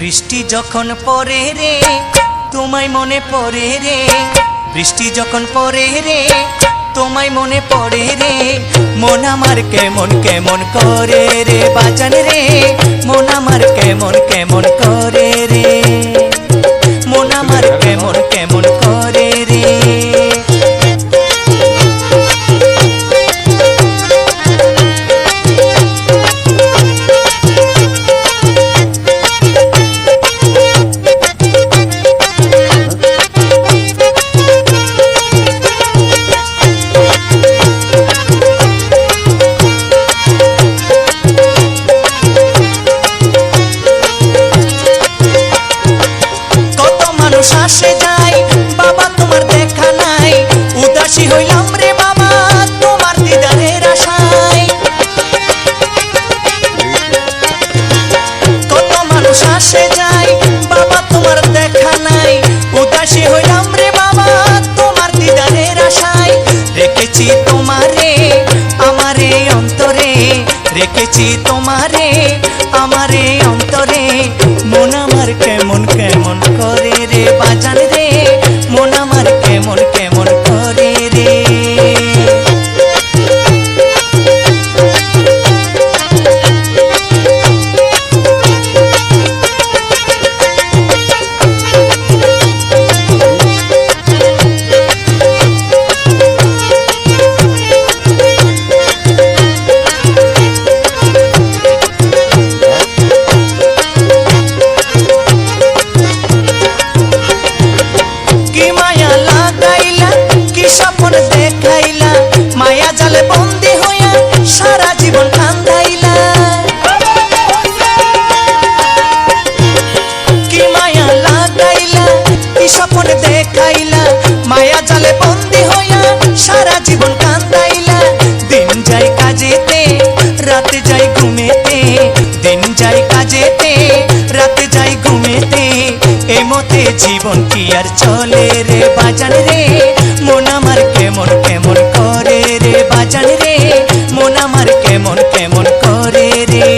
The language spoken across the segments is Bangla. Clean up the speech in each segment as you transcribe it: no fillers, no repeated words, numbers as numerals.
বৃষ্টি যখন পড়ে রে তোমায় মনে পড়ে রে, বৃষ্টি যখন পড়ে রে তোমায় মনে পড়ে রে, মন আমার কেমন কেমন করে রে বাজান রে, মন আমার কেমন কেমন করে রে, মন আমার কেমন কেমন করে রে। আসে যাই বাবা তোমার দেখা নাই, উদাসী হইলাম রে বাবা তোমার দিদারের আশায়। কত মানুষ আসে যাই বাবা তোমার দেখা নাই, উদাসী হইলাম রে বাবা তোমার দিদারের আশায়। রেখেছি তোমারে আমারে অন্তরে, রেখেছি তোমারে আমারে অন্তরে, মন আমার কেমন কেমন করে রে বাজান রে, মন আমার কেমন কেমন করে রে। দেখাইলা মায়া জালে বন্দি হইয়া সারা জীবন কান্দাইলা, কি মায়া লাগাইলা কি স্বপ্ন দেখাইলা, মায়া জালে বন্দি হইয়া সারা জীবন কান্দাইলা। দিন যায় কাজেতে রাতে যাই ঘুমেতে, দিন যায় কাজেতে রাতে যাই ঘুমেতে, এই মতে জীবন কি আর চলে রে বাজান রে, মন আমার কেমন কেমন করে রে বাজান রে, মন আমার কেমন কেমন করে রে।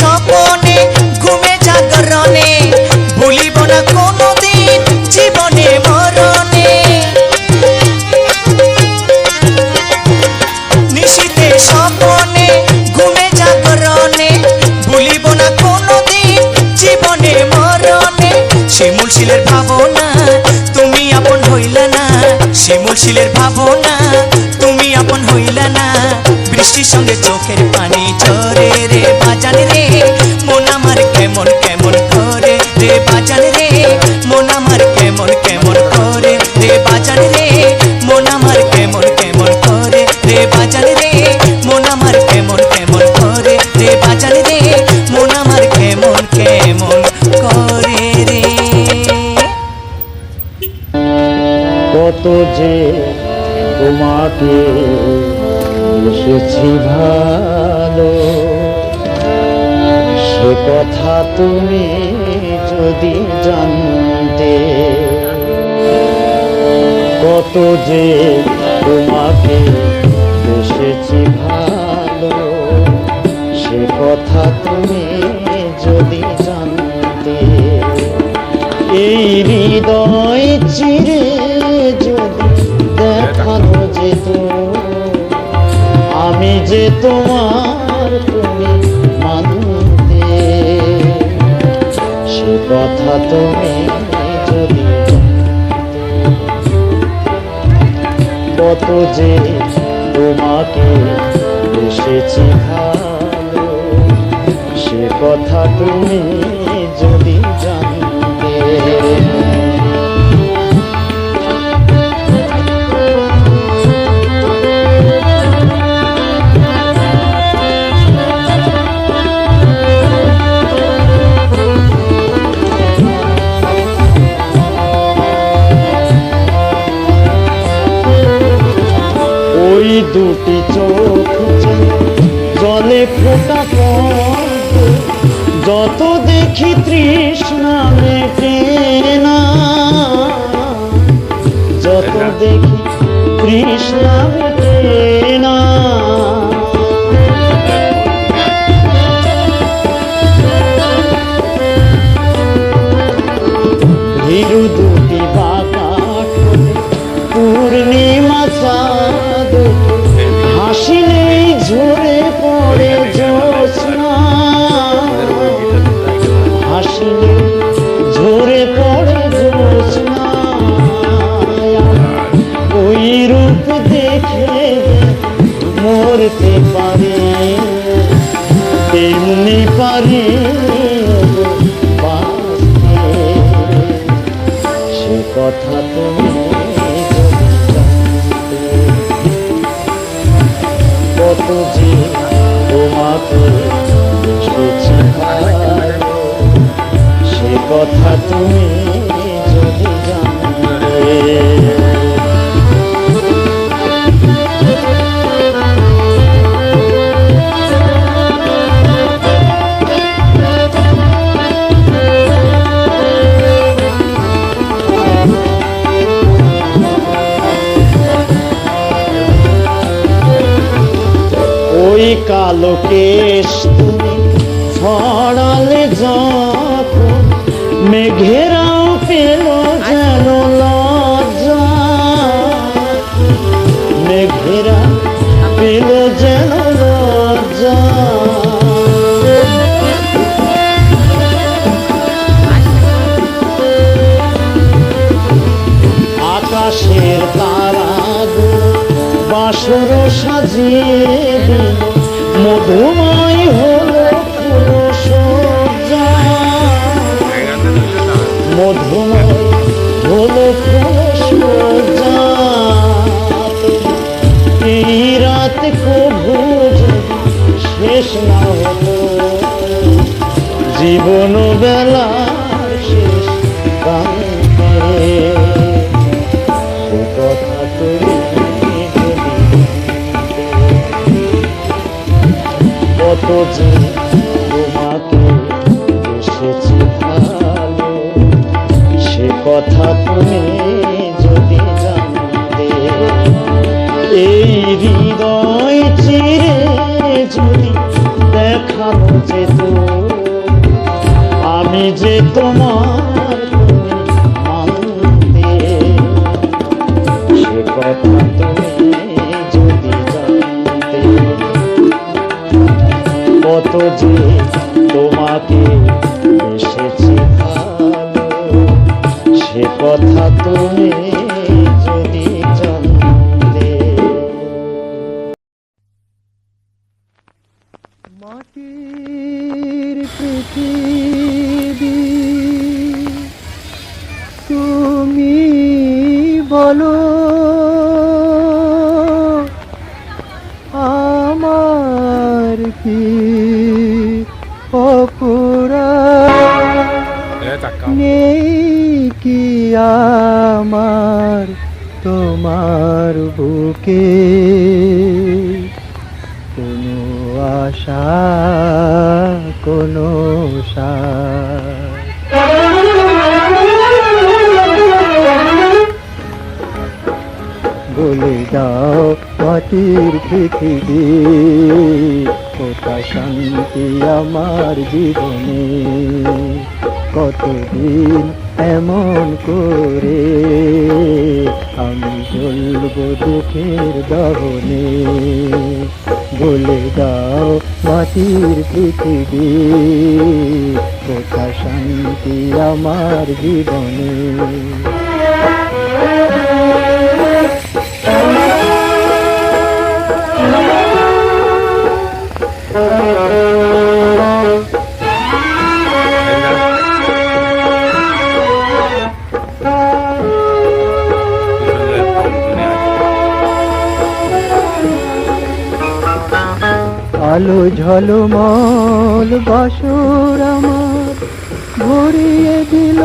স্বপনে ঘুমে জাগরণে ভুলিব না কোনদিন জীবনে মরণে, নিশীতে স্বপনে ঘুমে জাগরণে ভুলিব না কোনদিন জীবনে মরণে। শিমুল শিলের ভাবনা তুমি আপন হইলা না, শিমুল শিলের ভাবনা তুমি আপন হইলা না, বৃষ্টির সঙ্গে চোখের পানি ঝরে রে বাজান রে, মন আমার কেমন কেমন করে রে বাজান রে, মন আমার কেমন কেমন করে রে বাজান রে, মন আমার কেমন কেমন করে রে বাজান রে, মন আমার কেমন কেমন করে রে বাজান রে, মন আমার কেমন কেমন করে রে। কত যে তোমাকে এসেছি ভালো, সে কথা তুমি যদি জানতে, কত যে তোমাকে এসেছি ভালো, সে কথা তুমি যদি জানতে, এই হৃদয় চিরে যদি দেখানো যেত আমি যে তোমার তুমি মানতে, সে কথা তুমি যদি কত যে তোমাকে এসেছি ভালো, সে কথা তুমি যদি জানতে। ফোটা পদ্ম যত দেখি তৃষ্ণা মেটে না, যত দেখি তৃষ্ণা মেটে না। ভীরু দুটি বাঁকা ঠোঁটে পূর্ণিমা চাঁদ হাসিলেই ঝরে পড়ে জ্যোৎস্না, হাসিলে ঝরে পড়ে জ্যোৎস্না। ওই রূপ দেখে মরতে পারে, তেমনি পারে বাঁচতে। সে কথা তুমি কত যে তোমাকে এসেছি ভালো, সে কথা তুমি যদি জানতে। ওই কালো কেশ তুমি ছড়ালে যখন মেঘেরাও পেল যেন লজ্জা, মেঘেরা পেল যেন লজ্জা। আকাশের তারাগুলো বাসর সাজিয়ে দিল, মধুময় হলো ফুলসজ্জা, মধুময় হলো ফুলসজ্জা। এই রাত কবু যদি শেষ না হতো, জীবন বেলার শেষ প্রান্তে। সে কথা তুমি কত যে তোমাকে এসেছি ভালো, সে কথা তুমি যদি জানতে। এই হৃদয় চিরে যদি দেখানো যেত, আমি যে তোমার তুমি মানতে। সে কথা তুমি যদি জানতে, কত যে তোমাকে এসেছি ভালো, সে কথা তুমি যদি জানতে। মাটির পৃথিবী তুমি বলো, আমার কি অপরাধ, নেই কি আমার তোমার বুকে কোনো আশা, কোনো বলে দাও মাটির পৃথিবী, কোথা শান্তি আমার জীবনে। কতদিন এমন করে আমি জ্বলবো দুঃখের দহনে। বলে দাও মাটির পৃথিবী, কোথা শান্তি আমার জীবনে। আলো ঝলমল বাসর আমার ভরিয়ে দিল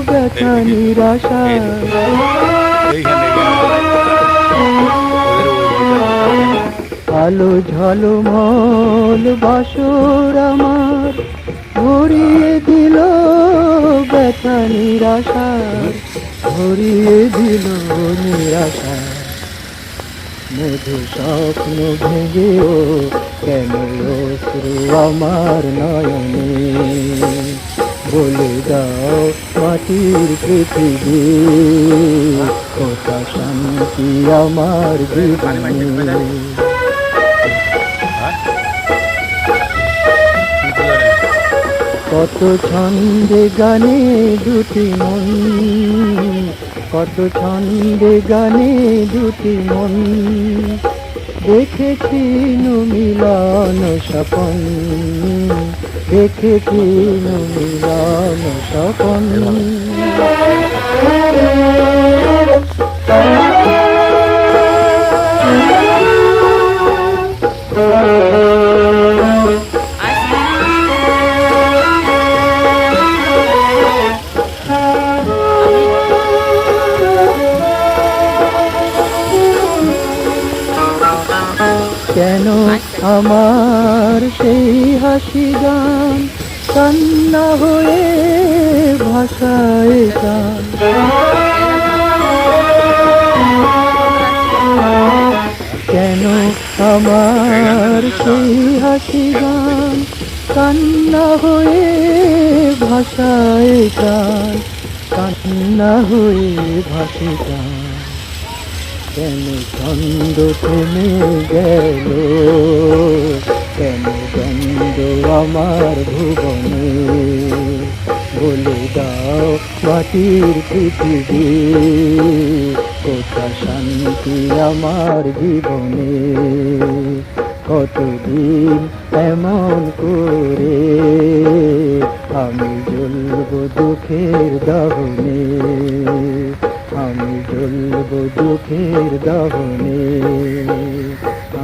ব্যথা নিরাশা। আলো ঝলমল বাসর আমার ভরিয়ে দিল ব্যথা নিরাশার, ভরিয়ে দিল নিরাশার। মধু স্বপ্ন ভেঙেও কেন অশ্রু আমার নয়নে, বলে দাও মাটির পৃথিবী কোথা শান্তি আমার জীবনে। কত ছন্দে গানে দুটি মন, কত ছন্দে গানে দুটি মন, দেখেছি মিলন স্বপন, দেখেছি মিলন স্বপন। কেন আমার সেই হাসি গান কান্না হয়ে ভাষায় গান, কেন আমার সেই হাসি গান কান্না হয়ে ভাষায় গান, কান্না হয়ে ভাসে গান। কেন ছন্দ থেমে গেল, কেন দ্বন্দ্ব আমার ভুবনে, বলে দাও মাটির পৃথিবী কোথা শান্তি আমার জীবনে। কতদিন এমন করে আমি জ্বলব দুঃখের দহনে, আমি জ্বলব দুঃখের দহনে,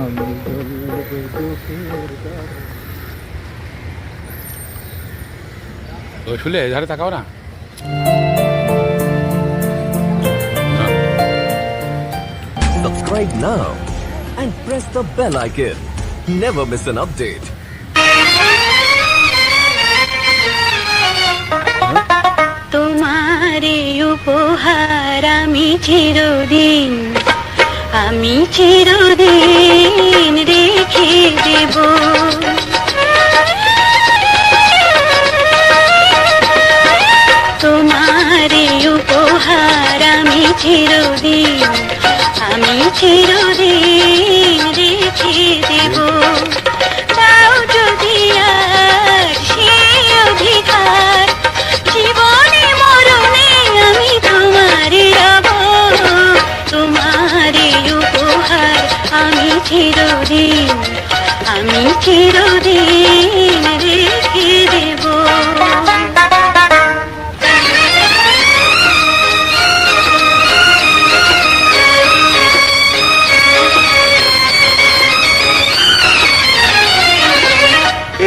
আমি জ্বলব দুঃখের দহনে। শুলে ধারে তাকাও না। Subscribe now and press the bell icon. Never miss an update. তোমারে উপহার আমি চিরদিন, আমি চিরদিন রেখে দেব। তোমারে উপহার আমি চিরদিন, আমি চিরদিন রেখে দেব। তাও যদি আর সেই অধিকার, জীবনে মরণে আমি তোমারে রব। তোমারে উপহার আমি চিরদিন, আমি চিরদিন রেখে দেব।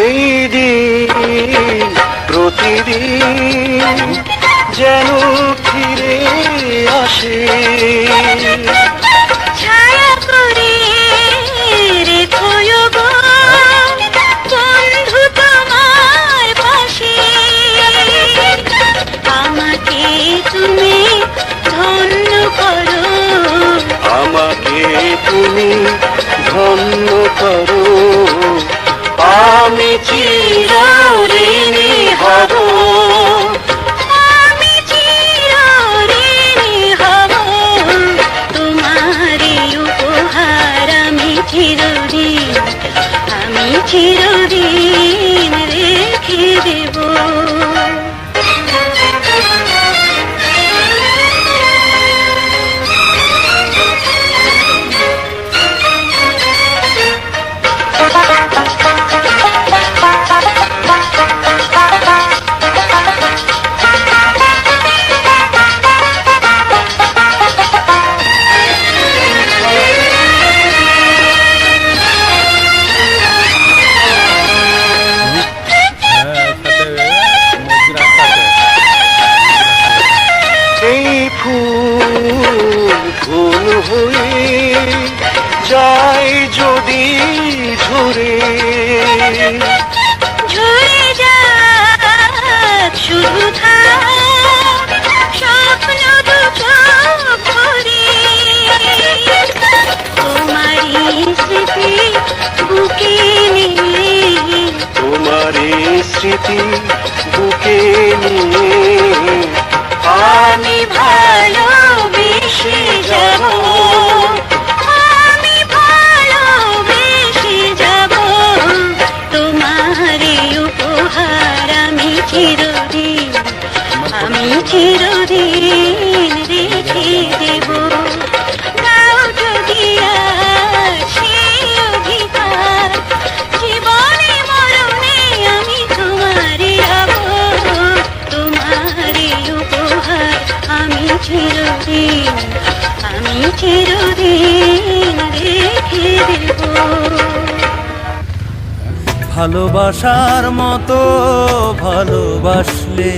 এই দিন প্রতিদিন যেন ফিরে আসে, ছায়া করে রেখো গো বন্ধু তোমার পাশে। আমাকে তুমি ধন্য করো, আমাকে তুমি ধন্য করো, আমি চিরঋণী হব, আমি চিরঋণী হব। তোমার উপহার আমি চিরদিন, আমি চিরদিন রেখে দেব। স্মৃতি বুকে নিয়ে আমি ভালোবেসে যাব, আমি ভালোবেসে যাব, তোমার এই উপহার আমি চিরদিন রেখে দেব। দাও যদি আজ সেই অধিকার, জীবনে মরণে আমি তোমারই হব, তোমার এই উপহার আমি চিরদিন রেখে দেব। ভালোবাসার মতো ভালোবাসলে